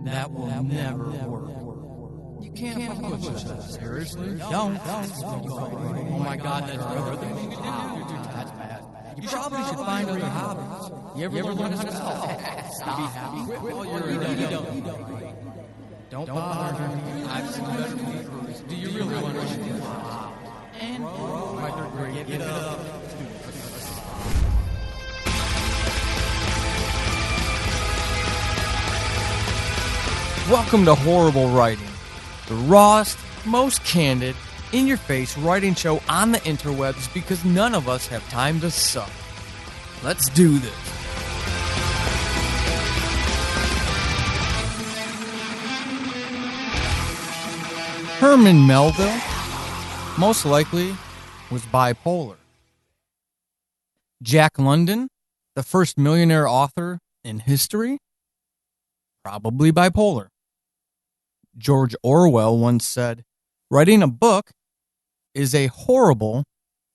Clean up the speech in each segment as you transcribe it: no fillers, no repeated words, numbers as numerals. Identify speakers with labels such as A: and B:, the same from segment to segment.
A: That will never work. You can't publish that. Seriously? Don't. Oh my God, that's another thing you can do. That's bad. You probably should find other hobbies. You ever learn how to stop? Stop. Quit while you're in. Don't bother me. I've seen better papers. Do you really want to do that? And my third grade, get up. Welcome to Horrible Writing, the rawest, most candid, in-your-face writing show on the interwebs because none of us have time to suck. Let's do this. Herman Melville, most likely, was bipolar. Jack London, the first millionaire author in history, probably bipolar. George Orwell once said, "Writing a book is a horrible,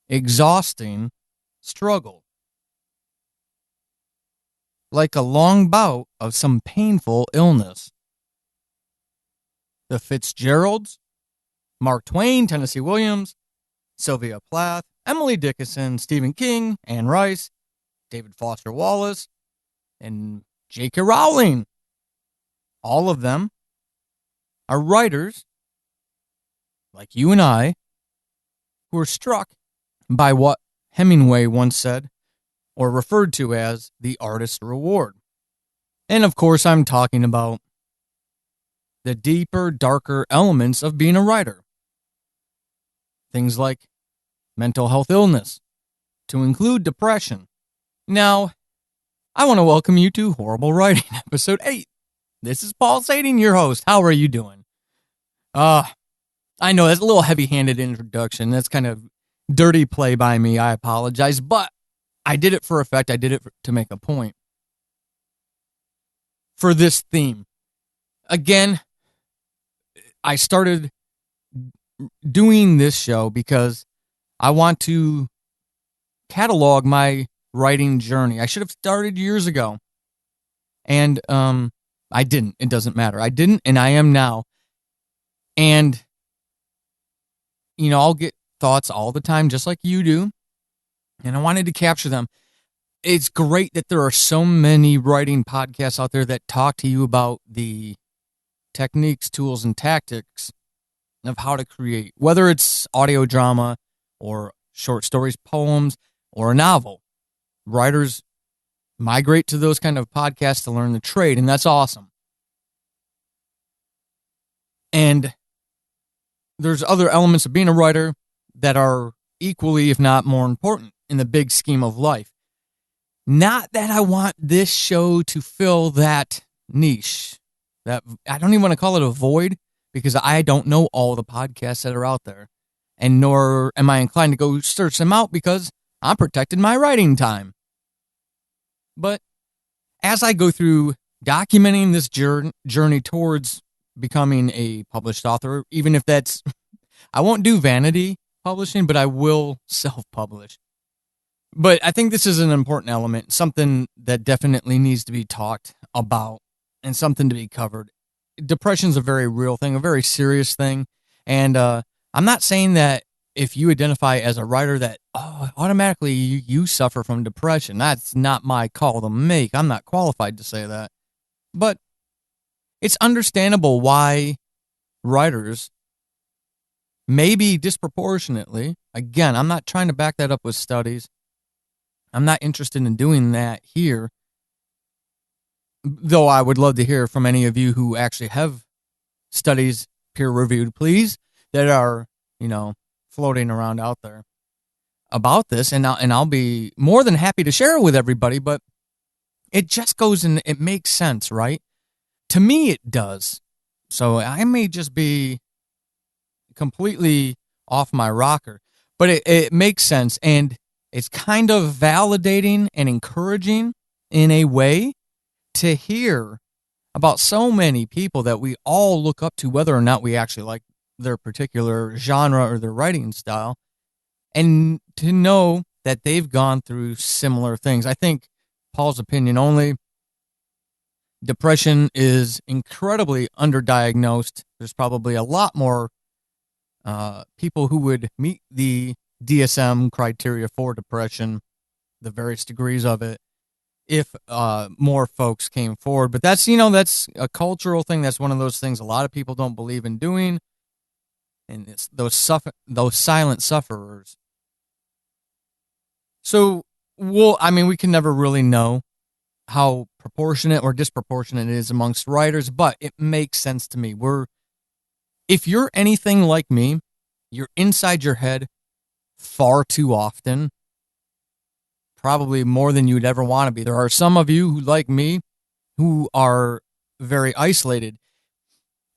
A: exhausting struggle. Like a long bout of some painful illness." The Fitzgeralds, Mark Twain, Tennessee Williams, Sylvia Plath, Emily Dickinson, Stephen King, Anne Rice, David Foster Wallace, and J.K. Rowling. All of them are writers, like you and I, who are struck by what Hemingway once said, or referred to as the artist's reward. And of course, I'm talking about the deeper, darker elements of being a writer. Things like mental health illness, to include depression. Now, I want to welcome you to Horrible Writing, Episode 8. This is Paul Sading, your host. How are you doing? I know that's a little heavy-handed introduction. That's kind of dirty play by me. I apologize, but I did it for effect. I did it to make a point. For this theme. Again, I started doing this show because I want to catalog my writing journey. I should have started years ago. And I didn't. It doesn't matter. I didn't, and I am now. And, you know, I'll get thoughts all the time, just like you do. And I wanted to capture them. It's great that there are so many writing podcasts out there that talk to you about the techniques, tools, and tactics of how to create, whether it's audio drama or short stories, poems, or a novel. Writers migrate to those kind of podcasts to learn the trade, and that's awesome. And there's other elements of being a writer that are equally, if not more important, in the big scheme of life. Not that I want this show to fill that niche. That I don't even want to call it a void, because I don't know all the podcasts that are out there. And nor am I inclined to go search them out because I'm protecting my writing time. But as I go through documenting this journey towards becoming a published author, even if that's, I won't do vanity publishing, but I will self-publish. But I think this is an important element, something that definitely needs to be talked about and something to be covered. Depression is a very real thing, a very serious thing. And I'm not saying that if you identify as a writer that automatically you suffer from depression. That's not my call to make. I'm not qualified to say that. But it's understandable why writers, maybe disproportionately, again, I'm not trying to back that up with studies. I'm not interested in doing that here. Though I would love to hear from any of you who actually have studies peer-reviewed, please, that are, floating around out there about this. And I'll be more than happy to share it with everybody, but it just goes and it makes sense, right? To me, it does. So I may just be completely off my rocker, but it makes sense. And it's kind of validating and encouraging in a way to hear about so many people that we all look up to, whether or not we actually like their particular genre or their writing style, and to know that they've gone through similar things. I think Paul's opinion only, depression is incredibly underdiagnosed. There's probably a lot more people who would meet the DSM criteria for depression, the various degrees of it, if more folks came forward. But that's a cultural thing. That's one of those things a lot of people don't believe in doing, and it's those silent sufferers. So, we can never really know how proportionate or disproportionate it is amongst writers, but it makes sense to me. If you're anything like me, you're inside your head far too often, probably more than you'd ever want to be. There are some of you who, like me, who are very isolated,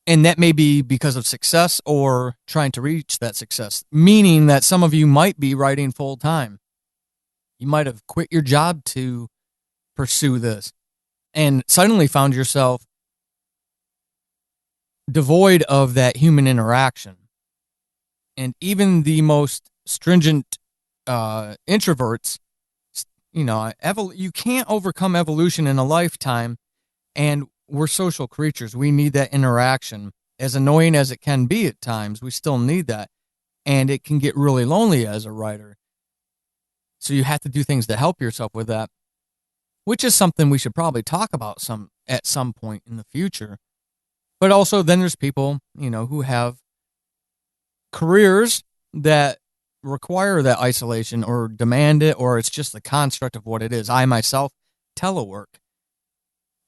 A: and that may be because of success or trying to reach that success, meaning that some of you might be writing full time. You might have quit your job to pursue this and suddenly found yourself devoid of that human interaction. And even the most stringent introverts, you can't overcome evolution in a lifetime, and we're social creatures. We need that interaction. As annoying as it can be at times, we still need that, and it can get really lonely as a writer. So you have to do things to help yourself with that, which is something we should probably talk about at some point in the future. But also then there's people, who have careers that require that isolation or demand it, or it's just the construct of what it is. I myself telework.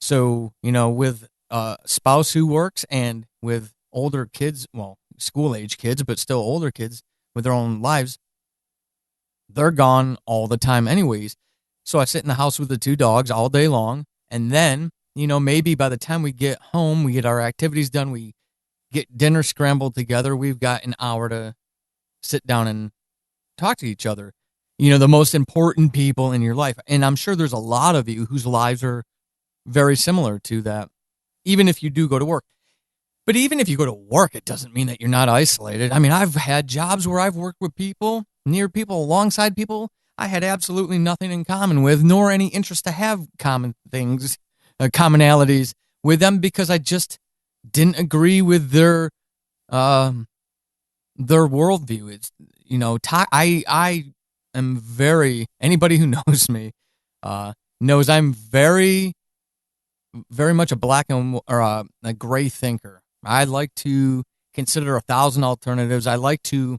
A: So, with a spouse who works and with older kids, well, school-age kids, but still older kids with their own lives, they're gone all the time anyways. So I sit in the house with the two dogs all day long, and then, maybe by the time we get home, we get our activities done, we get dinner scrambled together, we've got an hour to sit down and talk to each other. The most important people in your life. And I'm sure there's a lot of you whose lives are very similar to that, even if you do go to work. But even if you go to work, it doesn't mean that you're not isolated. I've had jobs where I've worked with people, near people, alongside people I had absolutely nothing in common with, nor any interest to have commonalities with them, because I just didn't agree with their worldview. It's I am very, anybody who knows me knows I'm very, very much a black and or a gray thinker. I like to consider 1,000 alternatives. I like to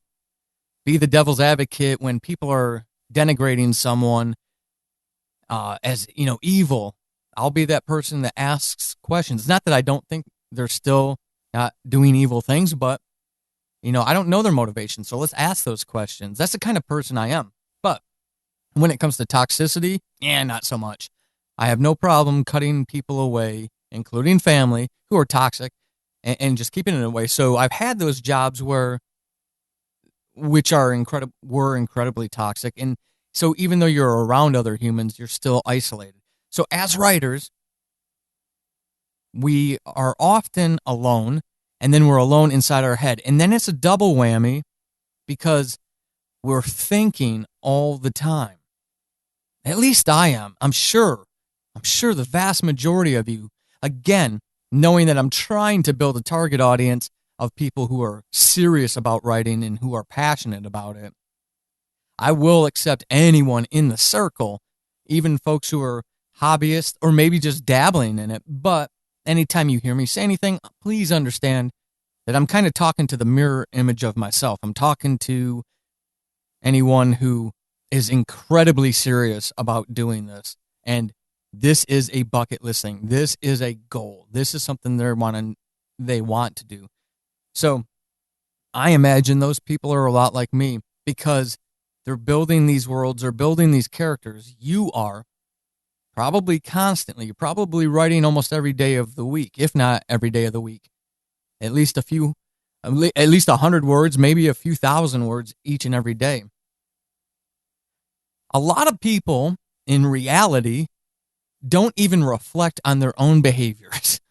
A: be the devil's advocate when people are denigrating someone as evil. I'll be that person that asks questions. Not that I don't think they're still not doing evil things, but I don't know their motivation, so let's ask those questions. That's the kind of person I am. But when it comes to toxicity, not so much. I have no problem cutting people away, including family, who are toxic, and just keeping it away. So I've had those jobs were incredibly toxic, and so even though you're around other humans, you're still isolated. So as writers, we are often alone, and then we're alone inside our head. And then it's a double whammy because we're thinking all the time. At least I am. I'm sure the vast majority of you, again, knowing that I'm trying to build a target audience of people who are serious about writing and who are passionate about it, I will accept anyone in the circle, even folks who are hobbyists or maybe just dabbling in it. But anytime you hear me say anything, please understand that I'm kind of talking to the mirror image of myself. I'm talking to anyone who is incredibly serious about doing this. And this is a bucket list thing. This is a goal. This is something they want to do. So I imagine those people are a lot like me because they're building these worlds, they're building these characters. You are probably constantly. You're probably writing almost every day of the week, if not every day of the week. At least 100 words, maybe a few thousand words each and every day. A lot of people in reality don't even reflect on their own behaviors.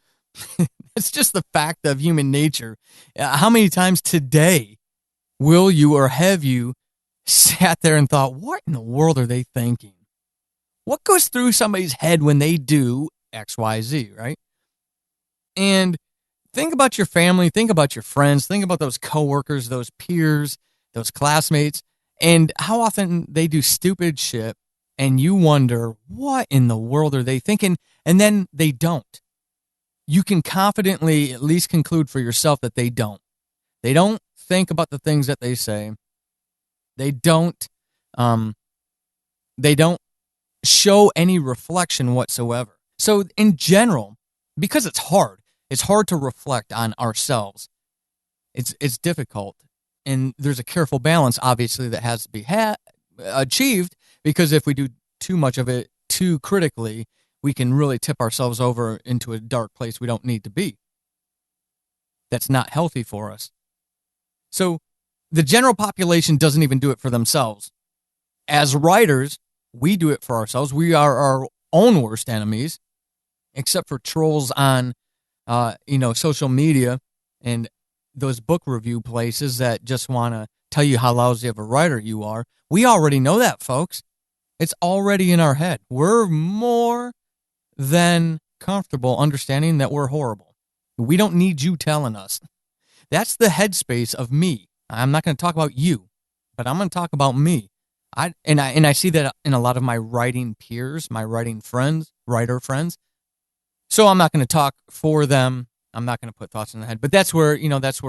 A: It's just the fact of human nature. How many times today will you or have you sat there and thought, what in the world are they thinking? What goes through somebody's head when they do X, Y, Z, right? And think about your family, think about your friends, think about those coworkers, those peers, those classmates, and how often they do stupid shit and you wonder, what in the world are they thinking? And then they don't. You can confidently at least conclude for yourself that they don't. They don't think about the things that they say. They don't they don't show any reflection whatsoever. So in general, because it's hard to reflect on ourselves. It's difficult. And there's a careful balance, obviously, that has to be achieved, because if we do too much of it too critically, we can really tip ourselves over into a dark place we don't need to be. That's not healthy for us. So the general population doesn't even do it for themselves. As writers, we do it for ourselves. We are our own worst enemies, except for trolls on social media and those book review places that just want to tell you how lousy of a writer you are. We already know that, folks. It's already in our head. We're more than comfortable understanding that we're horrible. We don't need you telling us. That's the headspace of me. I'm not going to talk about you, but I'm going to talk about me. I see that in a lot of my writing peers, my writer friends. So I'm not going to talk for them. I'm not going to put thoughts in the head. But that's where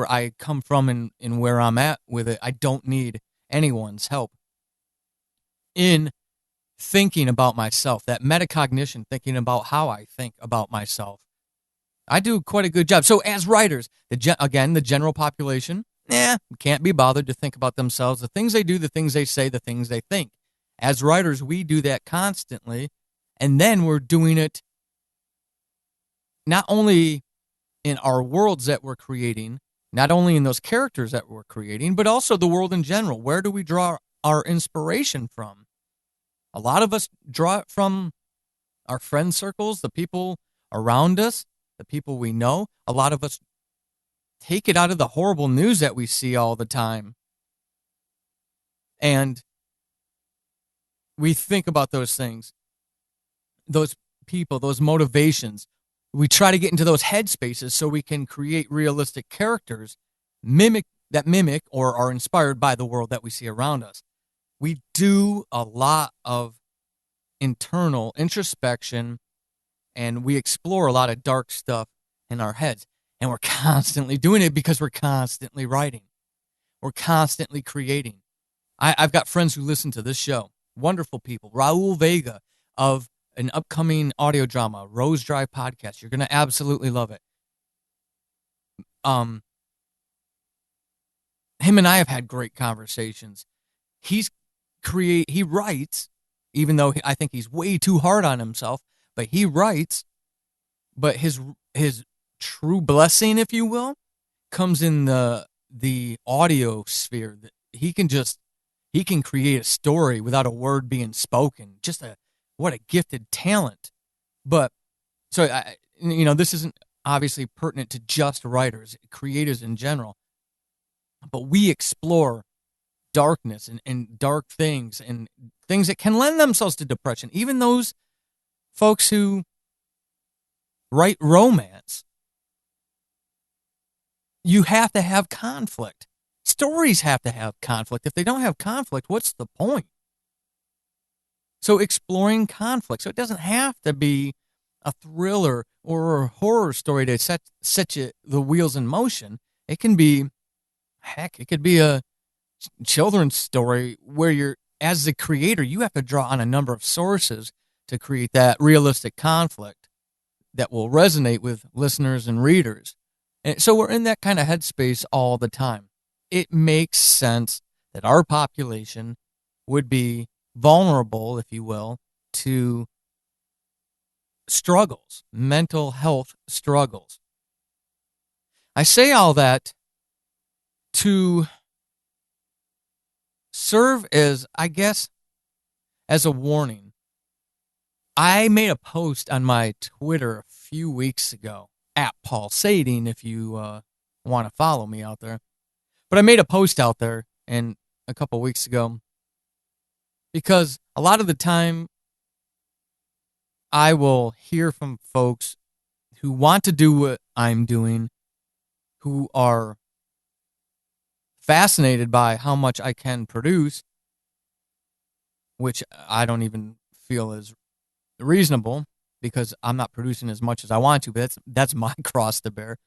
A: I come from and where I'm at with it. I don't need anyone's help in thinking about myself, that metacognition, thinking about how I think about myself. I do quite a good job. So as writers, the general population, can't be bothered to think about themselves, the things they do, the things they say, the things they think. As writers, we do that constantly, and then we're doing it not only in our worlds that we're creating, not only in those characters that we're creating, but also the world in general. Where do we draw our inspiration from? A lot of us draw it from our friend circles, the people around us, the people we know. A lot of us take it out of the horrible news that we see all the time. And we think about those things, those people, those motivations. We try to get into those headspaces so we can create realistic characters mimic or are inspired by the world that we see around us. We do a lot of internal introspection, and we explore a lot of dark stuff in our heads. And we're constantly doing it because we're constantly writing. We're constantly creating. I've got friends who listen to this show. Wonderful people. Raul Vega of an upcoming audio drama, Rose Drive Podcast. You're going to absolutely love it. Him and I have had great conversations. He writes, even though I think he's way too hard on himself, but he writes, but his true blessing, if you will, comes in the audio sphere. He can create a story without a word being spoken. What a gifted talent. But so this isn't obviously pertinent to just writers, creators in general. But we explore darkness and dark things and things that can lend themselves to depression. Even those folks who write romance, you have to have conflict. Stories have to have conflict. If they don't have conflict, what's the point? So exploring conflict. So it doesn't have to be a thriller or a horror story to set the wheels in motion. It can be, it could be a children's story where as the creator, you have to draw on a number of sources to create that realistic conflict that will resonate with listeners and readers. And so we're in that kind of headspace all the time. It makes sense that our population would be vulnerable, if you will, to struggles, mental health struggles. I say all that to serve as a warning. I made a post on my Twitter a few weeks ago, at Paul Sading, if you want to follow me out there. But I made a post out there a couple weeks ago because a lot of the time I will hear from folks who want to do what I'm doing, who are fascinated by how much I can produce, which I don't even feel is reasonable because I'm not producing as much as I want to, but that's my cross to bear.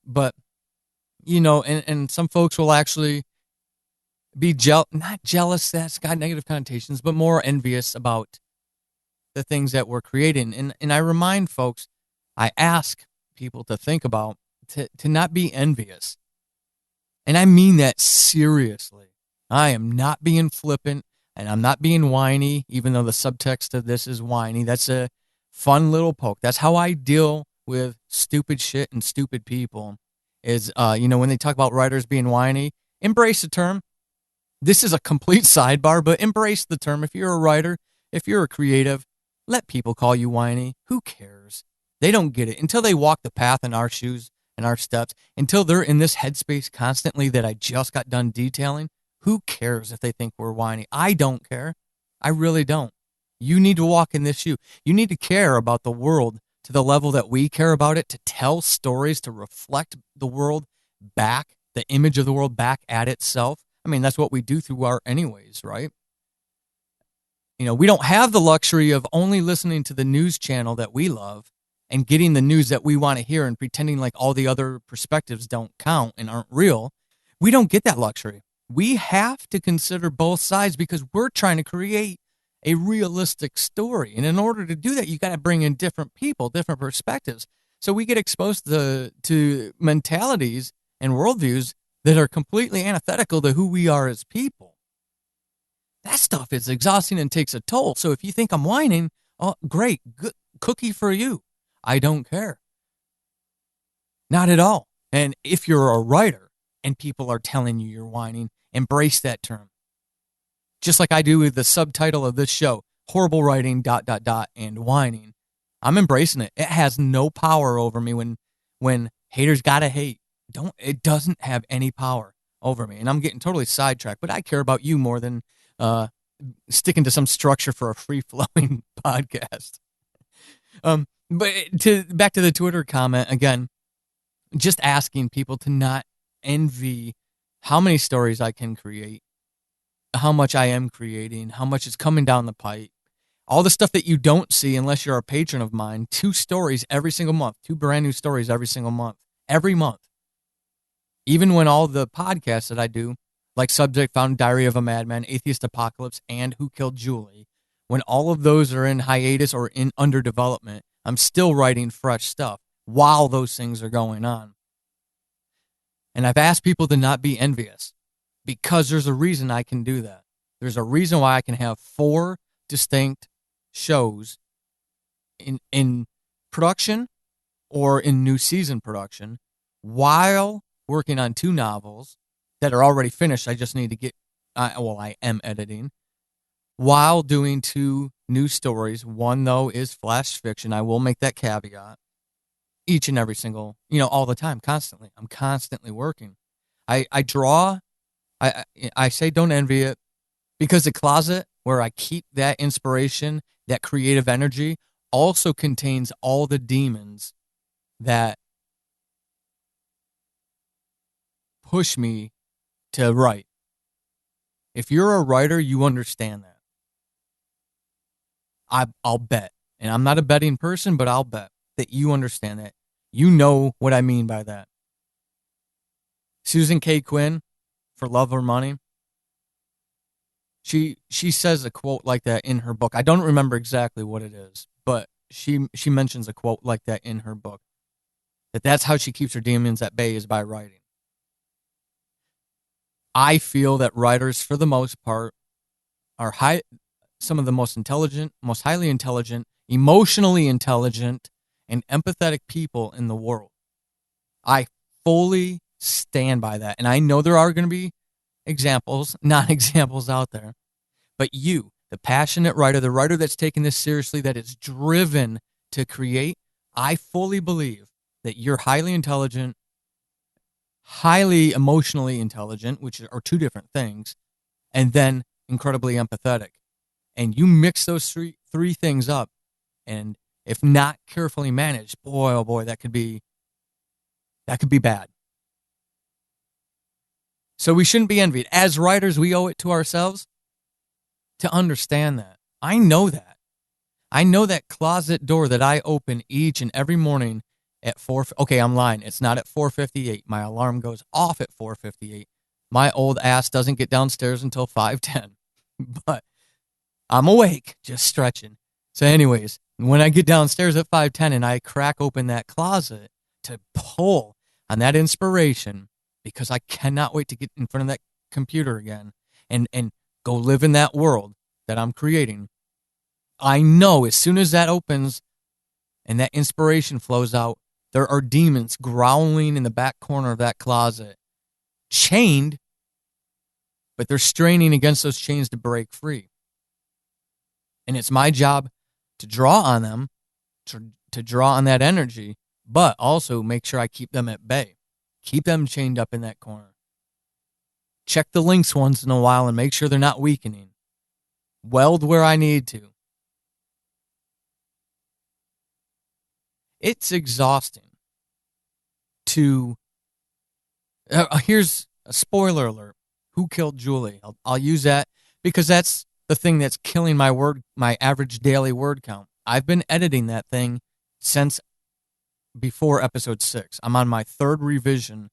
A: But and some folks will actually be not jealous, that's got negative connotations, but more envious about the things that we're creating. And I remind folks, I ask people to think about, to not be envious. And I mean that seriously. I am not being flippant and I'm not being whiny, even though the subtext of this is whiny. That's a fun little poke. That's how I deal with stupid shit and stupid people is, when they talk about writers being whiny, embrace the term. This is a complete sidebar, but embrace the term. If you're a writer, if you're a creative, let people call you whiny. Who cares? They don't get it until they walk the path in our shoes and our steps, until they're in this headspace constantly that I just got done detailing. Who cares if they think we're whiny? I don't care. I really don't. You need to walk in this shoe. You need to care about the world to the level that we care about it, to tell stories, to reflect the world back, the image of the world back at itself. I mean, that's what we do through art anyways, right? We don't have the luxury of only listening to the news channel that we love and getting the news that we want to hear and pretending like all the other perspectives don't count and aren't real. We don't get that luxury. We have to consider both sides because we're trying to create a realistic story. And in order to do that, you got to bring in different people, different perspectives. So we get exposed to mentalities and worldviews that are completely antithetical to who we are as people. That stuff is exhausting and takes a toll. So if you think I'm whining, oh, great, good cookie for you. I don't care. Not at all. And if you're a writer and people are telling you you're whining, embrace that term. Just like I do with the subtitle of this show, horrible writing, ... and whining. I'm embracing it. It has no power over me when haters gotta hate. It doesn't have any power over me. And I'm getting totally sidetracked, but I care about you more than sticking to some structure for a free-flowing podcast. But back to the Twitter comment again, just asking people to not envy how many stories I can create, how much I am creating, how much is coming down the pipe, all the stuff that you don't see unless you're a patron of mine. 2 stories every single month, 2 brand new stories every single month, every month. Even when all the podcasts that I do, like Subject Found, Diary of a Madman, Atheist Apocalypse, and Who Killed Julie, when all of those are in hiatus or in under development, I'm still writing fresh stuff while those things are going on. And I've asked people to not be envious because there's a reason I can do that. There's a reason why I can have 4 distinct shows in production or in new season production while working on 2 novels that are already finished. I just need to get, I am editing, while doing 2 new stories. One, though, is flash fiction. I will make that caveat. Each and every single, all the time, constantly. I'm constantly working. I draw. I say don't envy it because the closet where I keep that inspiration, that creative energy, also contains all the demons that push me to write. If you're a writer, you understand that. I'll bet, and I'm not a betting person, but I'll bet that you understand that. You know what I mean by that. Susan K. Quinn, For Love or Money, she says a quote like that in her book. I don't remember exactly what it is, but she mentions a quote like that in her book. That's how she keeps her demons at bay, is by writing. I feel that writers, for the most part, are some of the most intelligent, most highly intelligent, emotionally intelligent, and empathetic people in the world. I fully stand by that. And I know there are going to be examples, non-examples out there. But you, the passionate writer, the writer that's taking this seriously, that is driven to create, I fully believe that you're highly intelligent, highly emotionally intelligent, which are 2 different things, and then incredibly empathetic. And you mix those three things up, and if not carefully managed, boy, oh boy, that could be bad. So we shouldn't be envied. As writers, we owe it to ourselves to understand that. I know that. I know that closet door that I open each and every morning at 4. Okay, I'm lying. It's not at 4:58. My alarm goes off at 4:58. My old ass doesn't get downstairs until 5:10. But I'm awake, just stretching. So anyways, when I get downstairs at 5:10 and I crack open that closet to pull on that inspiration, because I cannot wait to get in front of that computer again and go live in that world that I'm creating. I know as soon as that opens and that inspiration flows out, there are demons growling in the back corner of that closet, chained, but they're straining against those chains to break free. And it's my job to draw on them, to draw on that energy, but also make sure I keep them at bay. Keep them chained up in that corner. Check the links once in a while and make sure they're not weakening. Weld where I need to. It's exhausting to... here's a spoiler alert. Who killed Julie? I'll use that because that's the thing that's killing my average daily word count. I've been editing that thing since before episode 6. I'm on my 3rd revision,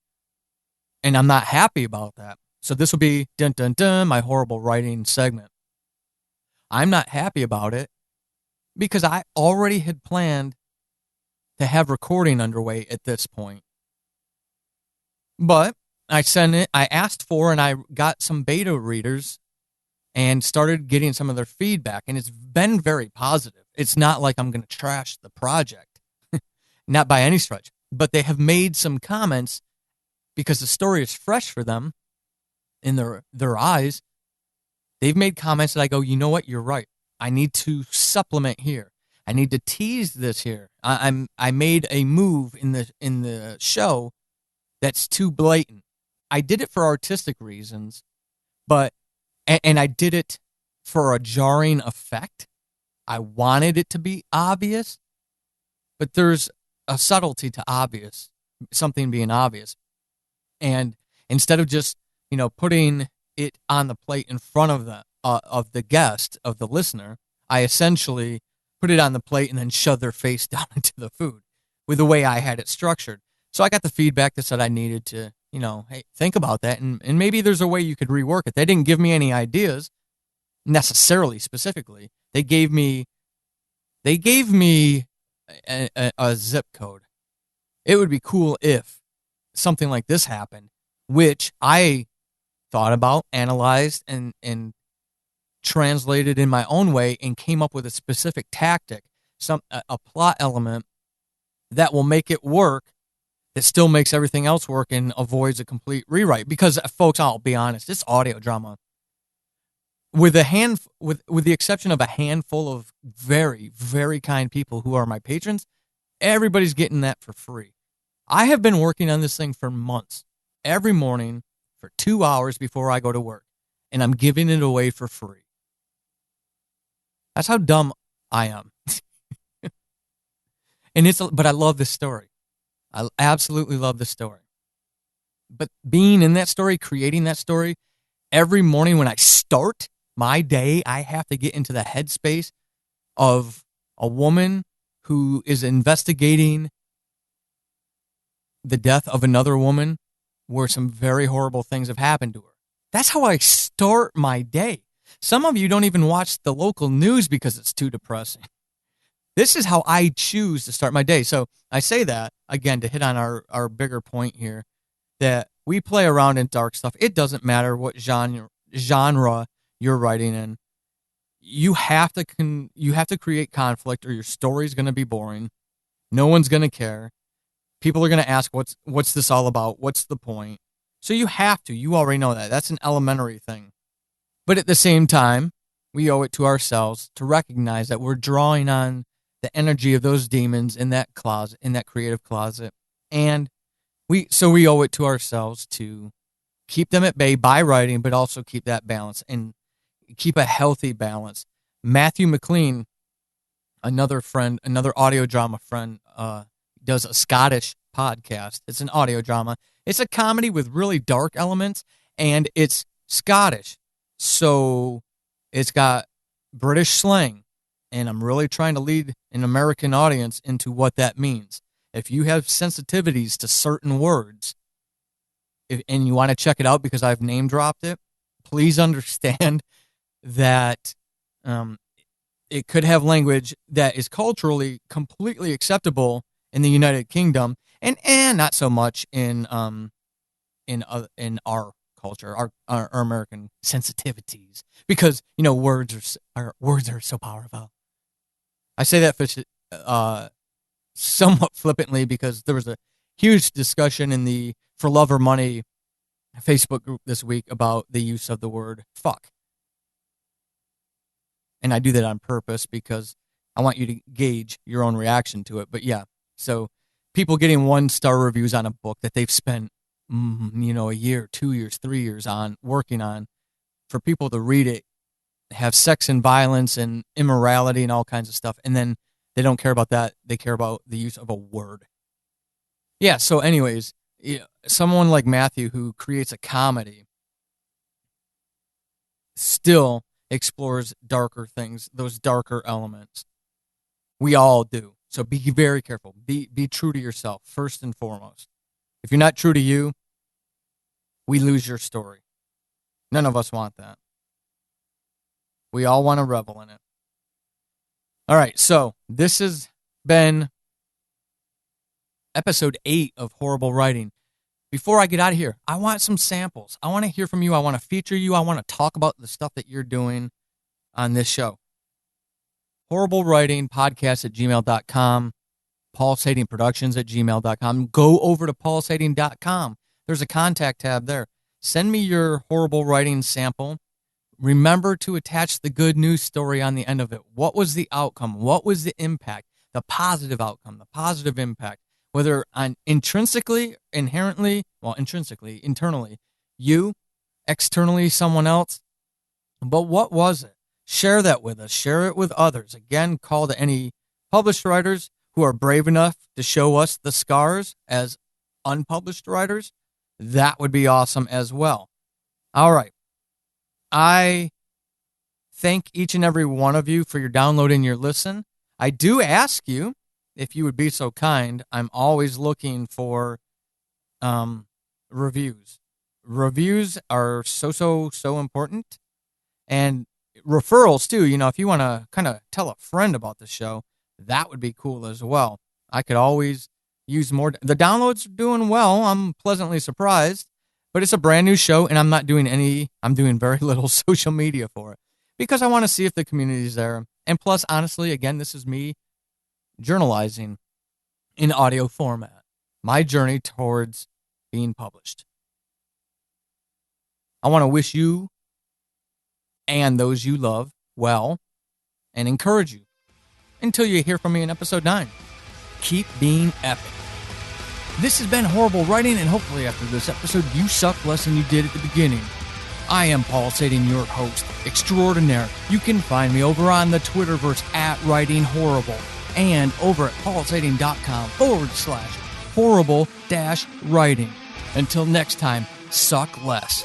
A: and I'm not happy about that. So this will be dun dun dun, my horrible writing segment. I'm not happy about it because I already had planned to have recording underway at this point. But I asked for, and I got some beta readers and started getting some of their feedback, and it's been very positive. It's not like I'm going to trash the project, not by any stretch, but they have made some comments because the story is fresh for them in their eyes. They've made comments that I go, you know what, you're right. I need to supplement here. I need to tease this here. I made a move in the show that's too blatant. I did it for artistic reasons, but and I did it for a jarring effect. I wanted it to be obvious, but there's a subtlety to obvious, something being obvious. And instead of just, putting it on the plate in front of the guest, of the listener, I essentially put it on the plate and then shoved their face down into the food with the way I had it structured. So I got the feedback that said I needed to, hey, think about that. And maybe there's a way you could rework it. They didn't give me any ideas necessarily, specifically. They gave me a zip code. It would be cool if something like this happened, which I thought about, analyzed, and translated in my own way and came up with a specific tactic, a plot element that will make it work, that still makes everything else work and avoids a complete rewrite. Because, folks, I'll be honest, it's audio drama. With the exception of a handful of very, very kind people who are my patrons, everybody's getting that for free. I have been working on this thing for months, every morning for 2 hours before I go to work, and I'm giving it away for free. That's how dumb I am. But I love this story. I absolutely love this story. But being in that story, creating that story, every morning when I start my day, I have to get into the headspace of a woman who is investigating the death of another woman where some very horrible things have happened to her. That's how I start my day. Some of you don't even watch the local news because it's too depressing. This is how I choose to start my day. So I say that, again, to hit on our bigger point here, that we play around in dark stuff. It doesn't matter what genre you're writing in. You have to create conflict or your story's going to be boring. No one's going to care. People are going to ask, what's this all about? What's the point? So you have to. You already know that. That's an elementary thing. But at the same time, we owe it to ourselves to recognize that we're drawing on the energy of those demons in that closet, in that creative closet. And we owe it to ourselves to keep them at bay by writing, but also keep that balance and keep a healthy balance. Matthew McLean another friend, another audio drama friend, does a Scottish podcast. It's an audio drama. It's a comedy with really dark elements, and it's Scottish. So it's got British slang, and I'm really trying to lead an American audience into what that means. If you have sensitivities to certain words, and you want to check it out because I've name dropped it, please understand that it could have language that is culturally completely acceptable in the United Kingdom, and not so much in our culture, our American sensitivities, because words are so powerful. I say that somewhat flippantly because there was a huge discussion in the For Love or Money Facebook group this week about the use of the word fuck. And I do that on purpose because I want you to gauge your own reaction to it. But yeah, so people getting 1-star reviews on a book that they've spent, a year, 2 years, 3 years on working on, for people to read it, have sex and violence and immorality and all kinds of stuff. And then they don't care about that. They care about the use of a word. Yeah. So anyways, someone like Matthew, who creates a comedy, still explores darker things, those darker elements. We all do. So be very careful. Be true to yourself, first and foremost. If you're not true to you, we lose your story. None of us want that. We all want to revel in it. All right, so this has been episode 8 of Horrible Writing. Before I get out of here, I want some samples. I want to hear from you. I want to feature you. I want to talk about the stuff that you're doing on this show. Horrible Writing Podcast at gmail.com. Pulsating Productions at gmail.com. Go over to pulsating.com. There's a contact tab there. Send me your horrible writing sample. Remember to attach the good news story on the end of it. What was the outcome? What was the impact? The positive outcome, the positive impact. Whether on intrinsically, internally, you, externally, someone else. But what was it? Share that with us. Share it with others. Again, call to any published writers who are brave enough to show us the scars as unpublished writers. That would be awesome as well. All right. I thank each and every one of you for your download and your listen. I do ask you, if you would be so kind, I'm always looking for reviews. Reviews are so important. And referrals, too. If you want to kind of tell a friend about the show, that would be cool as well. I could always use more. The downloads are doing well. I'm pleasantly surprised. But it's a brand new show, and I'm doing very little social media for it because I want to see if the community's there. And plus, honestly, again, this is me journalizing in audio format. My journey towards being published. I want to wish you and those you love well and encourage you until you hear from me in episode 9. Keep being epic. This has been Horrible Writing, and hopefully after this episode, you suck less than you did at the beginning. I am Paul Sading, your host extraordinaire. You can find me over on the Twitterverse at Writing Horrible and over at paulsading.com/horrible-writing. Until next time, suck less.